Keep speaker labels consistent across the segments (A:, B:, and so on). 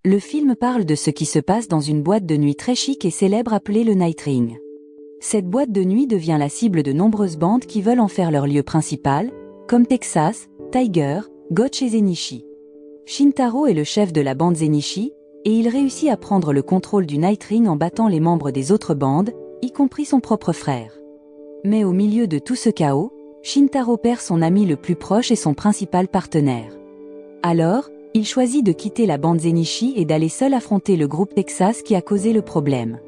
A: Le film parle de ce qui se passe dans une boîte de nuit très chic et célèbre appelée le Night Ring. Cette boîte de nuit devient la cible de nombreuses bandes qui veulent en faire leur lieu principal, comme Texas, Tiger, Gotch et Zenichi. Shintaro est le chef de la bande Zenichi, et il réussit à prendre le contrôle du Night Ring en battant les membres des autres bandes, y compris son propre frère. Mais au milieu de tout ce chaos, Shintaro perd son ami le plus proche et son principal partenaire. Alors, il choisit de quitter la bande Zenichi et d'aller seul affronter le groupe Texas qui a causé le problème.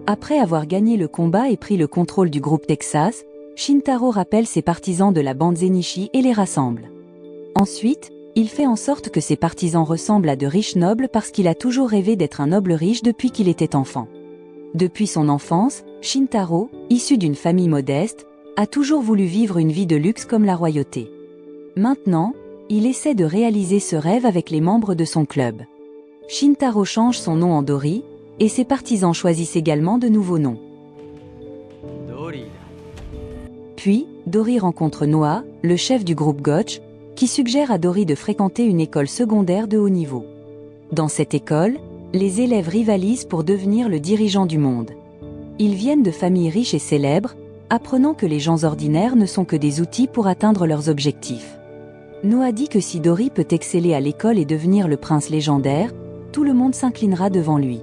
A: Après avoir gagné le combat et pris le contrôle du groupe Texas, Shintaro rappelle ses partisans de la bande Zenichi et les rassemble. Ensuite, il fait en sorte que ses partisans ressemblent à de riches nobles parce qu'il a toujours rêvé d'être un noble riche depuis qu'il était enfant. Depuis son enfance, Shintaro, issu d'une famille modeste, a toujours voulu vivre une vie de luxe comme la royauté. Maintenant, il essaie de réaliser ce rêve avec les membres de son club. Shintaro change son nom en Dori, et ses partisans choisissent également de nouveaux noms. Puis, Dori rencontre Noah, le chef du groupe Gotch, qui suggère à Dori de fréquenter une école secondaire de haut niveau. Dans cette école, les élèves rivalisent pour devenir le dirigeant du monde. Ils viennent de familles riches et célèbres, apprenant que les gens ordinaires ne sont que des outils pour atteindre leurs objectifs. Noah dit que si Dori peut exceller à l'école et devenir le prince légendaire, tout le monde s'inclinera devant lui.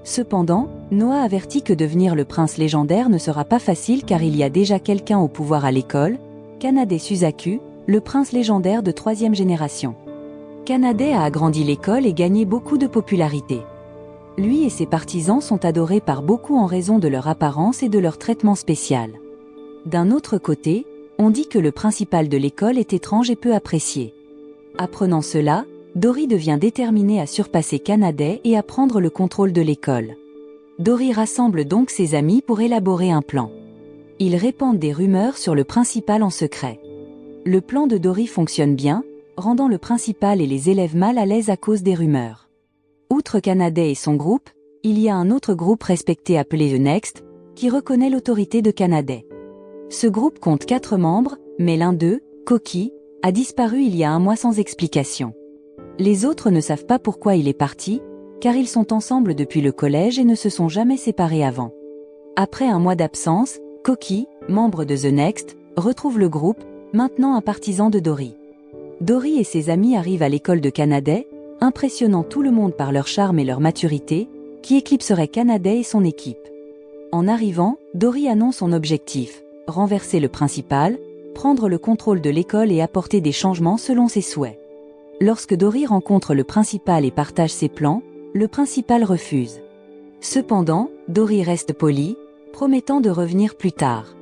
A: Cependant, Noah avertit que devenir le prince légendaire ne sera pas facile car il y a déjà quelqu'un au pouvoir à l'école, Kanade Suzaku, le prince légendaire de 3e génération. Kanade a agrandi l'école et gagné beaucoup de popularité. Lui et ses partisans sont adorés par beaucoup en raison de leur apparence et de leur traitement spécial. D'un autre côté, on dit que le principal de l'école est étrange et peu apprécié. Apprenant cela, Dori devient déterminé à surpasser Kanade et à prendre le contrôle de l'école. Dori rassemble donc ses amis pour élaborer un plan. Ils répandent des rumeurs sur le principal en secret. Le plan de Dori fonctionne bien, rendant le principal et les élèves mal à l'aise à cause des rumeurs. Outre Kanade et son groupe, il y a un autre groupe respecté appelé The Next, qui reconnaît l'autorité de Kanade. Ce groupe compte 4 membres, mais l'un d'eux, Koki, a disparu il y a un mois sans explication. Les autres ne savent pas pourquoi il est parti, car ils sont ensemble depuis le collège et ne se sont jamais séparés avant. Après un mois d'absence, Koki, membre de The Next, retrouve le groupe, maintenant un partisan de Dori. Dori et ses amis arrivent à l'école de Kanade, impressionnant tout le monde par leur charme et leur maturité, qui éclipserait Kanade et son équipe. En arrivant, Dori annonce son objectif, renverser le principal, prendre le contrôle de l'école et apporter des changements selon ses souhaits. Lorsque Dori rencontre le principal et partage ses plans, le principal refuse. Cependant, Dori reste poli, promettant de revenir plus tard.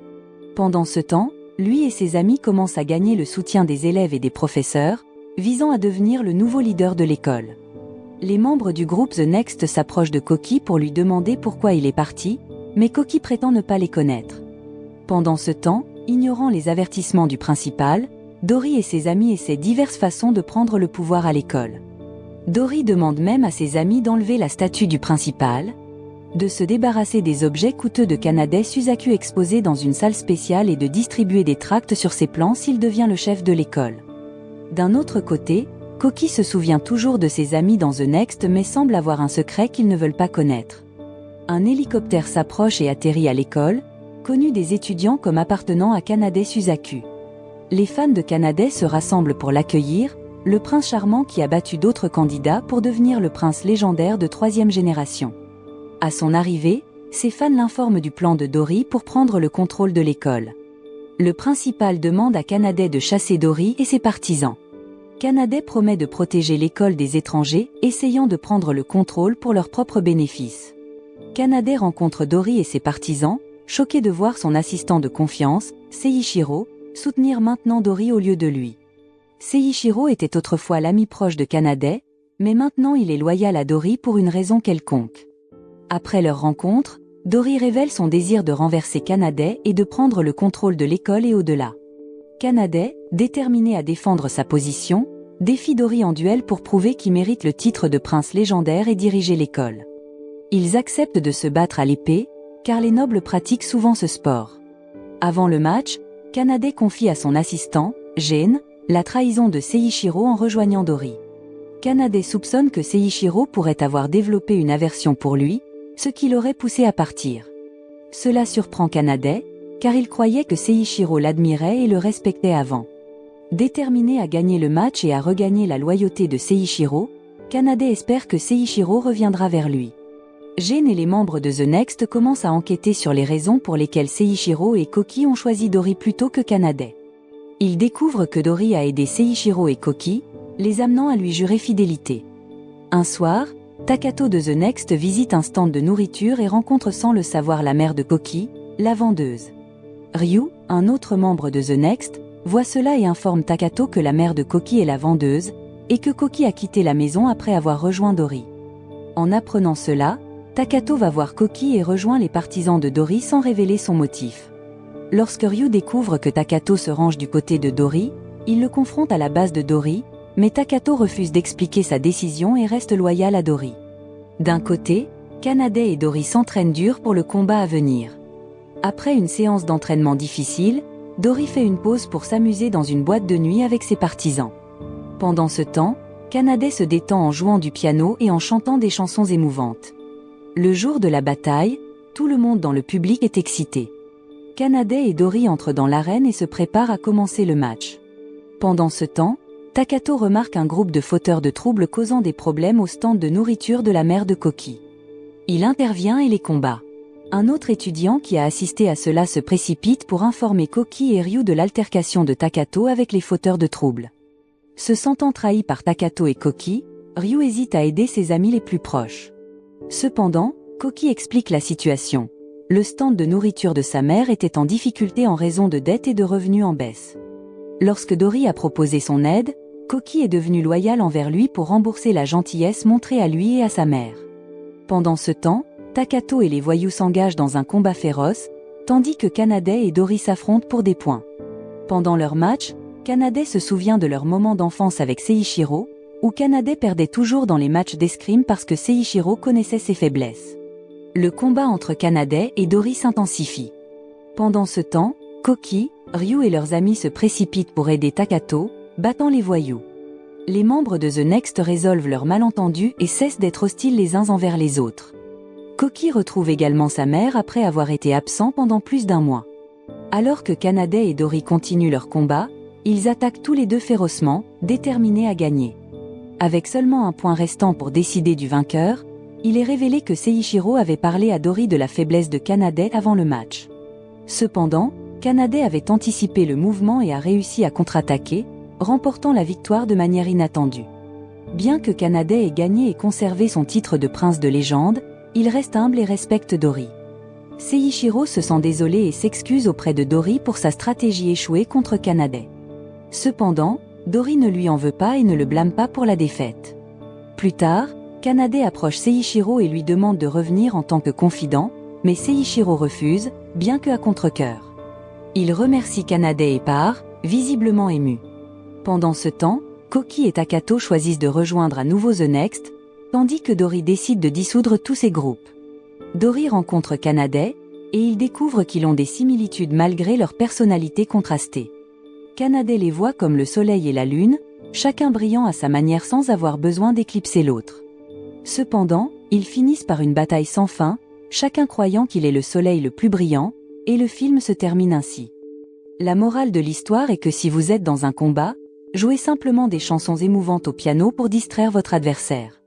A: Pendant ce temps, lui et ses amis commencent à gagner le soutien des élèves et des professeurs, visant à devenir le nouveau leader de l'école. Les membres du groupe The Next s'approchent de Koki pour lui demander pourquoi il est parti, mais Koki prétend ne pas les connaître. Pendant ce temps, ignorant les avertissements du principal, Dori et ses amis essaient diverses façons de prendre le pouvoir à l'école. Dori demande même à ses amis d'enlever la statue du principal, de se débarrasser des objets coûteux de Kanade Suzaku exposés dans une salle spéciale et de distribuer des tracts sur ses plans s'il devient le chef de l'école. D'un autre côté, Koki se souvient toujours de ses amis dans The Next mais semble avoir un secret qu'ils ne veulent pas connaître. Un hélicoptère s'approche et atterrit à l'école, connu des étudiants comme appartenant à Kanade Suzaku. Les fans de Kanade se rassemblent pour l'accueillir, le prince charmant qui a battu d'autres candidats pour devenir le prince légendaire de 3e génération. À son arrivée, ses fans l'informent du plan de Dori pour prendre le contrôle de l'école. Le principal demande à Kanade de chasser Dori et ses partisans. Kanade promet de protéger l'école des étrangers, essayant de prendre le contrôle pour leur propre bénéfice. Kanade rencontre Dori et ses partisans, choqués de voir son assistant de confiance, Seiichiro, soutenir maintenant Dori au lieu de lui. Seiichiro était autrefois l'ami proche de Kanade, mais maintenant il est loyal à Dori pour une raison quelconque. Après leur rencontre, Dori révèle son désir de renverser Kanade et de prendre le contrôle de l'école et au-delà. Kanade, déterminé à défendre sa position, défie Dori en duel pour prouver qu'il mérite le titre de prince légendaire et diriger l'école. Ils acceptent de se battre à l'épée, car les nobles pratiquent souvent ce sport. Avant le match, Kanade confie à son assistant, Jane, la trahison de Seiichiro en rejoignant Dori. Kanade soupçonne que Seiichiro pourrait avoir développé une aversion pour lui, ce qui l'aurait poussé à partir. Cela surprend Kanade, car il croyait que Seiichiro l'admirait et le respectait avant. Déterminé à gagner le match et à regagner la loyauté de Seiichiro, Kanade espère que Seiichiro reviendra vers lui. Jin et les membres de The Next commencent à enquêter sur les raisons pour lesquelles Seiichiro et Koki ont choisi Dori plutôt que Kanade. Ils découvrent que Dori a aidé Seiichiro et Koki, les amenant à lui jurer fidélité. Un soir, Takato de The Next visite un stand de nourriture et rencontre sans le savoir la mère de Koki, la vendeuse. Ryu, un autre membre de The Next, voit cela et informe Takato que la mère de Koki est la vendeuse, et que Koki a quitté la maison après avoir rejoint Dori. En apprenant cela, Takato va voir Koki et rejoint les partisans de Dori sans révéler son motif. Lorsque Ryu découvre que Takato se range du côté de Dori, il le confronte à la base de Dori, mais Takato refuse d'expliquer sa décision et reste loyal à Dori. D'un côté, Kanade et Dori s'entraînent dur pour le combat à venir. Après une séance d'entraînement difficile, Dori fait une pause pour s'amuser dans une boîte de nuit avec ses partisans. Pendant ce temps, Kanade se détend en jouant du piano et en chantant des chansons émouvantes. Le jour de la bataille, tout le monde dans le public est excité. Kanade et Dori entrent dans l'arène et se préparent à commencer le match. Pendant ce temps, Takato remarque un groupe de fauteurs de troubles causant des problèmes au stand de nourriture de la mère de Koki. Il intervient et les combat. Un autre étudiant qui a assisté à cela se précipite pour informer Koki et Ryu de l'altercation de Takato avec les fauteurs de troubles. Se sentant trahi par Takato et Koki, Ryu hésite à aider ses amis les plus proches. Cependant, Koki explique la situation. Le stand de nourriture de sa mère était en difficulté en raison de dettes et de revenus en baisse. Lorsque Dori a proposé son aide, Koki est devenu loyal envers lui pour rembourser la gentillesse montrée à lui et à sa mère. Pendant ce temps, Takato et les voyous s'engagent dans un combat féroce, tandis que Kanade et Dori s'affrontent pour des points. Pendant leur match, Kanade se souvient de leur moment d'enfance avec Seiichiro, où Kanade perdait toujours dans les matchs d'escrime parce que Seiichiro connaissait ses faiblesses. Le combat entre Kanade et Dori s'intensifie. Pendant ce temps, Koki, Ryu et leurs amis se précipitent pour aider Takato, battant les voyous. Les membres de The Next résolvent leur malentendu et cessent d'être hostiles les uns envers les autres. Koki retrouve également sa mère après avoir été absent pendant plus d'un mois. Alors que Kanade et Dori continuent leur combat, ils attaquent tous les deux férocement, déterminés à gagner. Avec seulement un point restant pour décider du vainqueur, il est révélé que Seiichiro avait parlé à Dori de la faiblesse de Kanade avant le match. Cependant, Kanade avait anticipé le mouvement et a réussi à contre-attaquer, remportant la victoire de manière inattendue. Bien que Kanade ait gagné et conservé son titre de prince de légende, il reste humble et respecte Dori. Seiichiro se sent désolé et s'excuse auprès de Dori pour sa stratégie échouée contre Kanade. Cependant, Dori ne lui en veut pas et ne le blâme pas pour la défaite. Plus tard, Kanade approche Seiichiro et lui demande de revenir en tant que confident, mais Seiichiro refuse, bien que à contre-cœur. Il remercie Kanade et part, visiblement ému. Pendant ce temps, Koki et Takato choisissent de rejoindre à nouveau The Next, tandis que Dori décide de dissoudre tous ces groupes. Dori rencontre Kanade, et ils découvrent qu'ils ont des similitudes malgré leur personnalité contrastée. Kanade les voit comme le soleil et la lune, chacun brillant à sa manière sans avoir besoin d'éclipser l'autre. Cependant, ils finissent par une bataille sans fin, chacun croyant qu'il est le soleil le plus brillant, et le film se termine ainsi. La morale de l'histoire est que si vous êtes dans un combat, jouez simplement des chansons émouvantes au piano pour distraire votre adversaire.